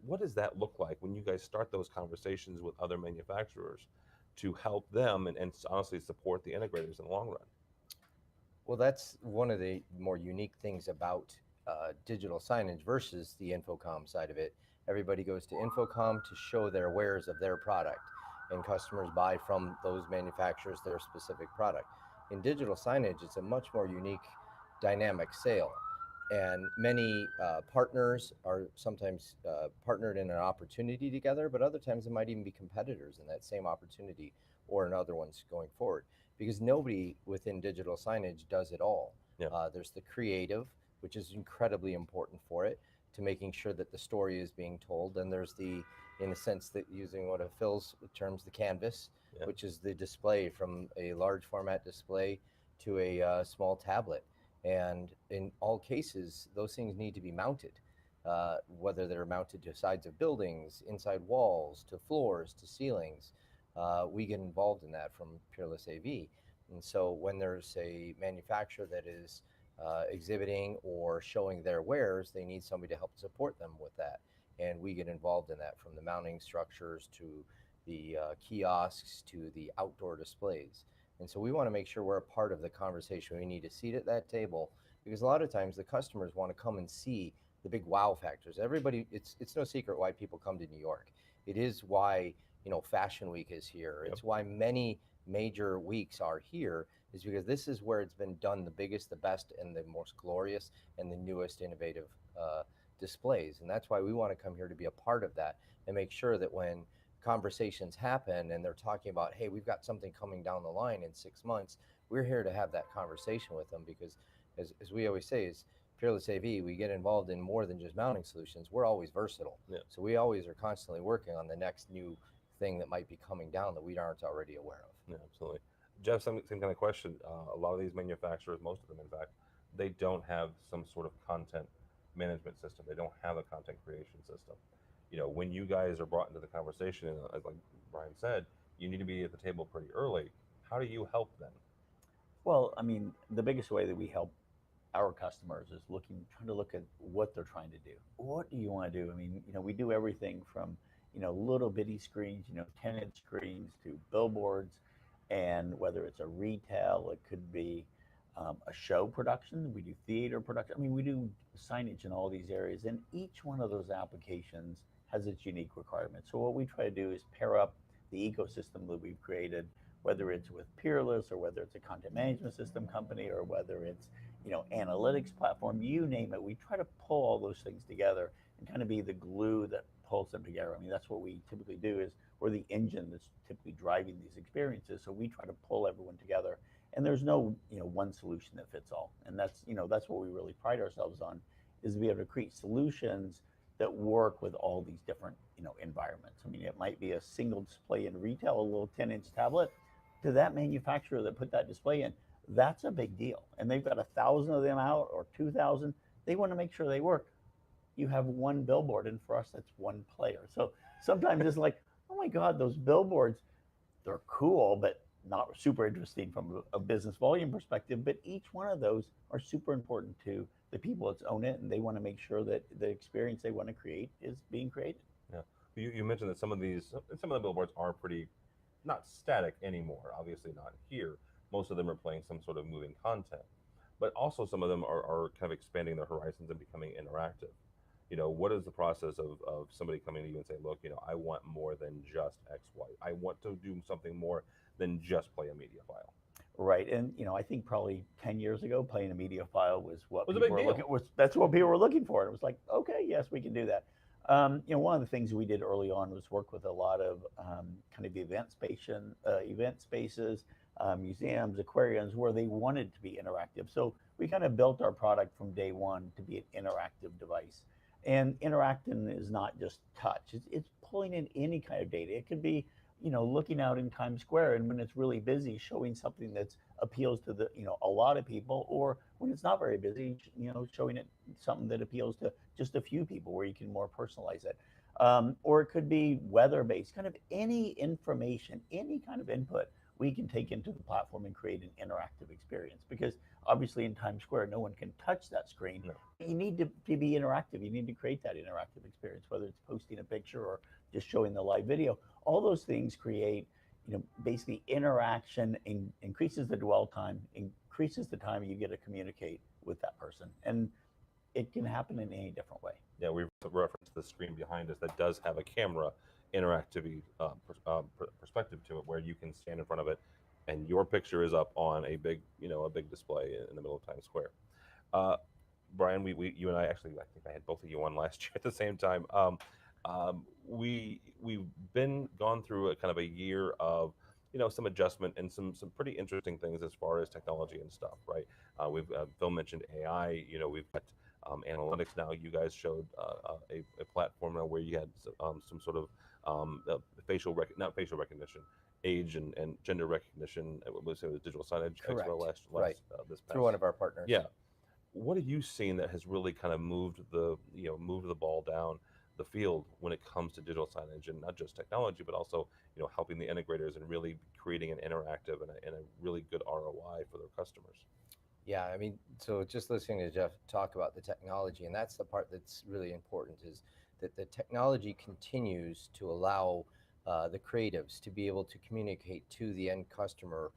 What does that look like when you guys start those conversations with other manufacturers to help them and honestly support the integrators in the long run? Well, that's one of the more unique things about digital signage versus the Infocom side of it. Everybody goes to Infocom to show their wares of their product, and customers buy from those manufacturers their specific product. In digital signage, it's a much more unique dynamic sale, and many partners are sometimes partnered in an opportunity together, but other times it might even be competitors in that same opportunity or in other ones going forward, because nobody within digital signage does it all. Yeah. There's the creative, which is incredibly important for it, to making sure that the story is being told. And there's the, in a sense, that using one of Phil's terms, the canvas, Yeah. which is the display from a large format display to a small tablet. And in all cases, those things need to be mounted, whether they're mounted to sides of buildings, inside walls, to floors, to ceilings. We get involved in that from Peerless AV. And so when there's a manufacturer that is exhibiting or showing their wares, they need somebody to help support them with that. And we get involved in that, from the mounting structures to the kiosks to the outdoor displays. And so we want to make sure we're a part of the conversation. We need a seat at that table, because a lot of times the customers want to come and see the big wow factors. Everybody, it's no secret why people come to New York. It is why, you know, Fashion Week is here. Yep. It's why many major weeks are here, is because this is where it's been done the biggest, the best, and the most glorious and the newest innovative displays. And that's why we want to come here to be a part of that and make sure that when conversations happen and they're talking about, hey, we've got something coming down the line in 6 months, we're here to have that conversation with them, because as we always say, is Peerless AV, we get involved in more than just mounting solutions. We're always versatile. Yeah. So we always are constantly working on the next new thing that might be coming down that we aren't already aware of. Yeah, absolutely. Jeff, same kind of question. A lot of these manufacturers, most of them, in fact, they don't have some sort of content management system. They don't have a content creation system. You know, when you guys are brought into the conversation, and like Brian said, you need to be at the table pretty early. How do you help them? Well, I mean, the biggest way that we help our customers is trying to look at what they're trying to do. What do you want to do? I mean, we do everything from, little bitty screens, 10-inch screens to billboards, and whether it's a retail, it could be a show production. We do theater production. I mean, we do signage in all these areas, and each one of those applications has its unique requirements. So what we try to do is pair up the ecosystem that we've created, whether it's with Peerless or whether it's a content management system company or whether it's analytics platform, you name it. We try to pull all those things together and kind of be the glue that pulls them together. I mean, that's what we typically do, is we're the engine that's typically driving these experiences. So we try to pull everyone together, and there's no one solution that fits all. And that's what we really pride ourselves on, is to be able to create solutions that work with all these different environments. I mean, it might be a single display in retail, a little 10-inch tablet. To that manufacturer that put that display in, that's a big deal. And they've got 1,000 of them out or 2,000. They want to make sure they work. You have one billboard, and for us, that's one player. So sometimes it's like, oh my God, those billboards, they're cool, but not super interesting from a business volume perspective. But each one of those are super important to the people that own it, and they want to make sure that the experience they want to create is being created. Yeah. You mentioned that some of the billboards are pretty not static anymore. Obviously not here. Most of them are playing some sort of moving content, but also some of them are kind of expanding their horizons and becoming interactive. What is the process of somebody coming to you and saying, look, I want more than just X, Y. I want to do something more than just play a media file. Right, and I think probably 10 years ago, playing a media file was what was people were looking. That's what people were looking for. And it was like, okay, yes, we can do that. One of the things we did early on was work with a lot of kind of event spaces, museums, aquariums, where they wanted to be interactive. So we kind of built our product from day one to be an interactive device. And interacting is not just touch; it's pulling in any kind of data. It could be looking out in Times Square, and when it's really busy, showing something that appeals to a lot of people, or when it's not very busy, showing it something that appeals to just a few people, where you can more personalize it. Or it could be weather-based, kind of any information, any kind of input we can take into the platform and create an interactive experience. Because obviously in Times Square, no one can touch that screen. No. You need to be interactive. You need to create that interactive experience, whether it's posting a picture or just showing the live video. All those things create, basically interaction, and increases the dwell time, increases the time you get to communicate with that person. And it can happen in any different way. Yeah, we referenced the screen behind us that does have a camera interactivity perspective to it, where you can stand in front of it and your picture is up on a big display in the middle of Times Square. Brian, you and I actually, I think I had both of you on last year at the same time. We've gone through a kind of a year of some adjustment and some pretty interesting things as far as technology and stuff, right? Phil mentioned AI. We've got analytics now. You guys showed a platform now where you had some sort of not facial recognition, age and gender recognition. It was digital signage Correct. Expo Right. This past Through one of our partners. Yeah. What have you seen that has really kind of moved the ball down the field when it comes to digital signage, and not just technology, but also helping the integrators and really creating an interactive and a really good ROI for their customers? Yeah, I mean, so just listening to Jeff talk about the technology, and that's the part that's really important, is that the technology continues to allow the creatives to be able to communicate to the end customer,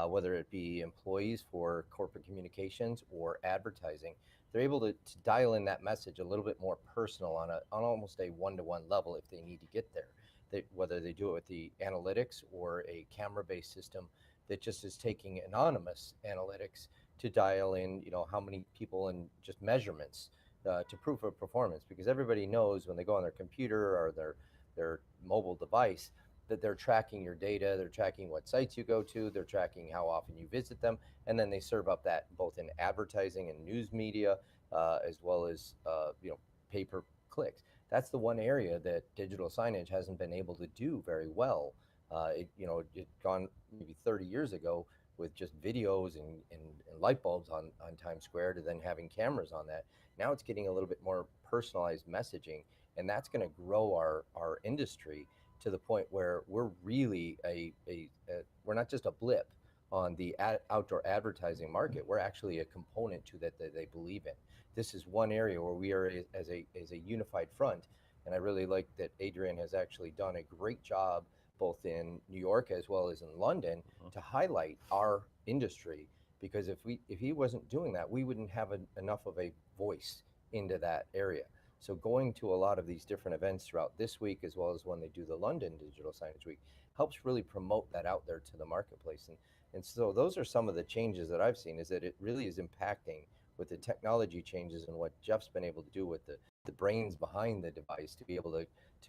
whether it be employees for corporate communications or advertising, they're able to dial in that message a little bit more personal on almost a one-to-one level if they need to get there. Whether they do it with the analytics or a camera-based system that just is taking anonymous analytics to dial in, how many people and just measurements to proof of performance, because everybody knows when they go on their computer or their mobile device that they're tracking your data, they're tracking what sites you go to, they're tracking how often you visit them, and then they serve up that both in advertising and news media, as well as pay-per-clicks. That's the one area that digital signage hasn't been able to do very well. It gone maybe 30 years ago with just videos and light bulbs on Times Square to then having cameras on that. Now it's getting a little bit more personalized messaging, and that's going to grow our industry to the point where we're really we're not just a blip on the outdoor advertising market. We're actually a component to that they believe in. This is one area where we are as a unified front, and I really like that Adrian has actually done a great job both in New York as well as in London to highlight our industry, because if he wasn't doing that, we wouldn't have enough of a voice into that area. So going to a lot of these different events throughout this week, as well as when they do the London Digital Signage Week, helps really promote that out there to the marketplace. And so those are some of the changes that I've seen, is that it really is impacting with the technology changes and what Jeff's been able to do with the brains behind the device to be able to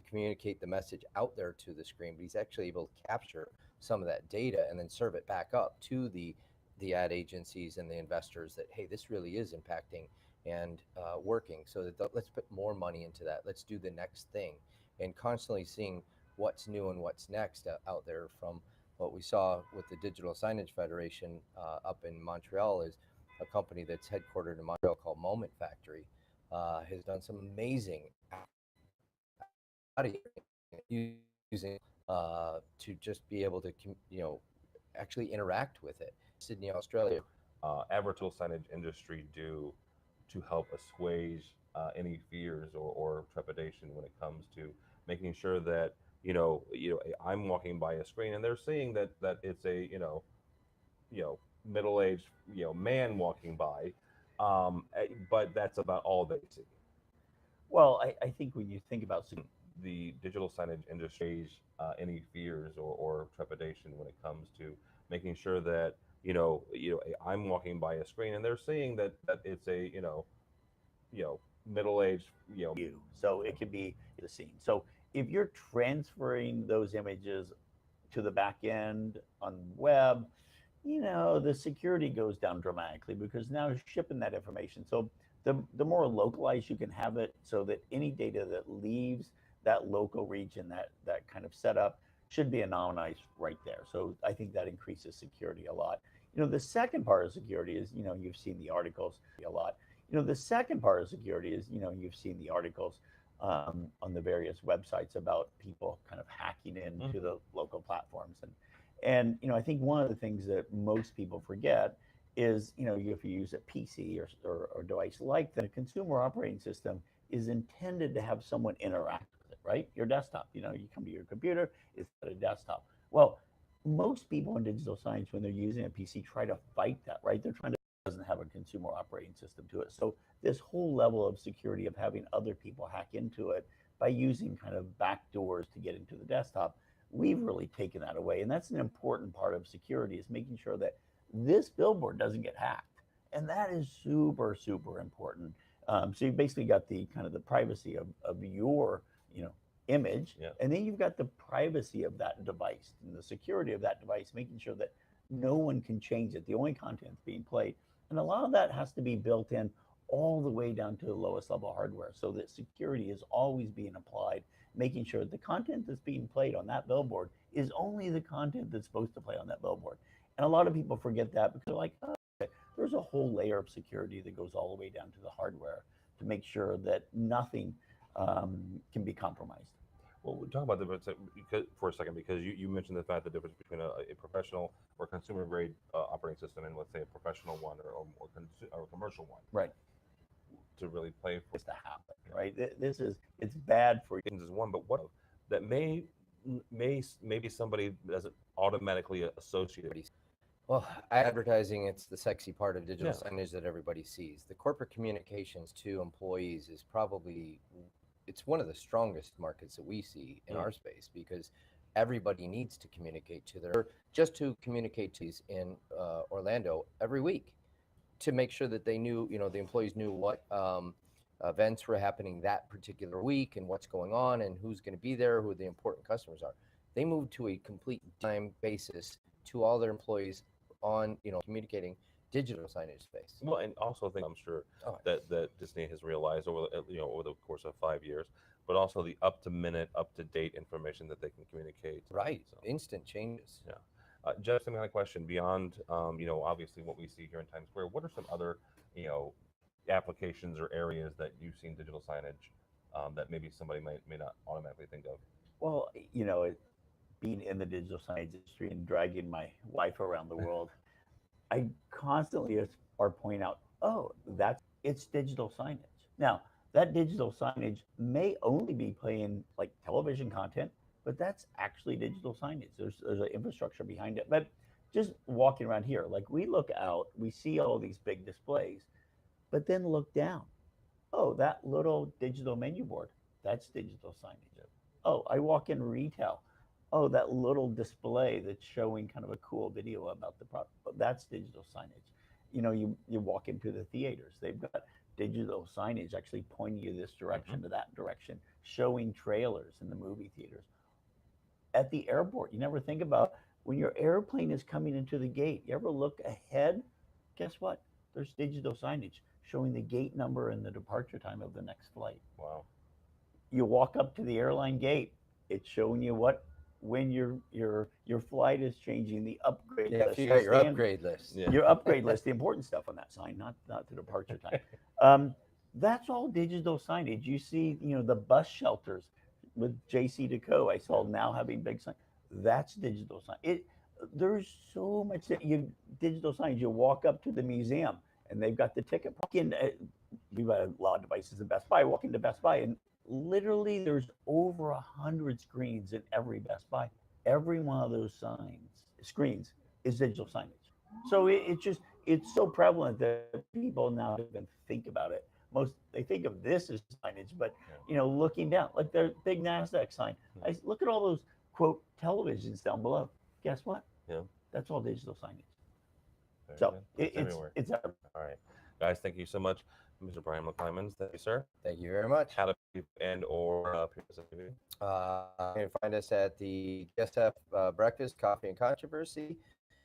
communicate the message out there to the screen. But he's actually able to capture some of that data and then serve it back up to the ad agencies and the investors that, hey, this really is impacting and working, so that let's put more money into that. Let's do the next thing, and constantly seeing what's new and what's next out there. From what we saw with the Digital Signage Federation up in Montreal, is a company that's headquartered in Montreal called Moment Factory, has done some amazing using to just be able to actually interact with it. Sydney, Australia. Advertorial signage industry do to help assuage any fears or trepidation when it comes to making sure that I'm walking by a screen and they're seeing that it's a middle-aged man walking by, but that's about all they see. Well, I think when you think about The digital signage industry any fears or trepidation when it comes to making sure that I'm walking by a screen and they're seeing that it's a middle-aged you, so it could be the scene. So if you're transferring those images to the back end on web, the security goes down dramatically, because now you're shipping that information. So the more localized you can have it, so that any data that leaves that local region, that kind of setup, should be anonymized right there. So I think that increases security a lot. The second part of security is, you've seen the articles a lot. The second part of security is, you've seen the articles on the various websites about people kind of hacking into the local platforms. And I think one of the things that most people forget is, if you use a PC or device like that, a consumer operating system is intended to have someone interact with it, right? Your desktop, you come to your computer, it's a desktop. Well, most people in digital signage, when they're using a PC, try to fight that, right? They're trying to doesn't have a consumer operating system to it. So this whole level of security of having other people hack into it by using kind of backdoors to get into the desktop, we've really taken that away. And that's an important part of security, is making sure that this billboard doesn't get hacked. And that is super, super important. So you've basically got the kind of the privacy of your, image, and then you've got the privacy of that device and the security of that device, making sure that no one can change it. The only content's being played. And a lot of that has to be built in all the way down to the lowest level hardware, so that security is always being applied, making sure the content that's being played on that billboard is only the content that's supposed to play on that billboard. And a lot of people forget that, because they're like, oh, okay. There's a whole layer of security that goes all the way down to the hardware to make sure that nothing can be compromised. Well, we'll talk about the difference for a second, because you mentioned the fact, the difference between a professional or consumer grade operating system and, let's say, a professional one or a commercial one. Right. To really play for. It's to happen, right? It's bad for you. Is one, but what that maybe somebody doesn't automatically associate Well, advertising, it's the sexy part of digital Yeah. signage that everybody sees. The corporate communications to employees is probably, it's one of the strongest markets that we see in our space, because everybody needs to communicate to just to communicate to these in Orlando every week, to make sure that they knew, the employees knew what events were happening that particular week and what's going on and who's going to be there, who the important customers are. They moved to a complete time basis to all their employees on, communicating digital signage space. Well, and also think I'm sure Oh, that Disney has realized over over the course of 5 years, but also the up to minute, up to date information that they can communicate. right. So, Instant changes. yeah. Jeff, same kind of question. Beyond, obviously what we see here in Times Square, what are some other, applications or areas that you've seen digital signage that maybe somebody may not automatically think of? Well, being in the digital signage industry and dragging my wife around the world, I constantly are pointing out, oh, it's digital signage. Now, that digital signage may only be playing like television content, but that's actually digital signage. There's an infrastructure behind it. But just walking around here, like we look out, we see all these big displays, but then look down. Oh, that little digital menu board, that's digital signage. Yeah. Oh, I walk in retail. Oh, that little display that's showing kind of a cool video about the product. That's digital signage. You walk into the theaters, they've got digital signage actually pointing you this direction to that direction, showing trailers in the movie theaters. At the airport, you never think about when your airplane is coming into the gate. You ever look ahead? Guess what? There's digital signage showing the gate number and the departure time of the next flight. Wow. You walk up to the airline gate, it's showing you when your flight is changing, the upgrade Yeah, list. if you got your upgrade list. Yeah. Your upgrade list, the important stuff on that sign, not the departure time. That's all digital signage. You see, the bus shelters with JC Deco. I saw now having big sign. That's digital sign. There's so much digital signage. You walk up to the museum and they've got the ticket. We've got a lot of devices at Best Buy. I walk into Best Buy and literally there's over 100 screens in every Best Buy. Every one of those screens is digital signage. So it's so prevalent that people now don't even think about it. They think of this as signage, but looking down, like their big NASDAQ sign. I look at all those quote televisions down below. Guess what? Yeah. That's all digital signage. Very So good. It's everywhere. it's everywhere. All right, guys, thank you so much, Mr. Brian McClymans. Thank you, sir. Thank you very much. How do people or TV? You can find us at the GSF Breakfast, Coffee and Controversy,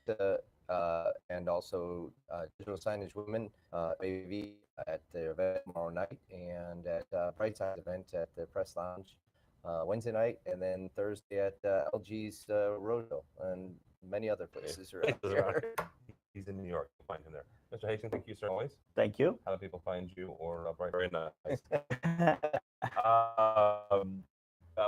and also Digital Signage Women, AV, at the event tomorrow night, and at Brightside event at the Press Lounge Wednesday night, and then Thursday at LG's Rojo, and many other places around here. He's in New York. You'll find him there. Mr. Hastings, thank you, sir, always. Thank you. How do people find you or Bright? Very nice.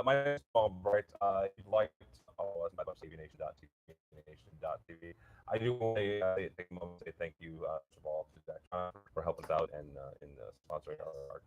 My name is Paul Bright. If you'd like to follow us, my website, AVNation.tv. I do want to take a moment to say thank you, first of all, to Daktronics for helping us out and in sponsoring our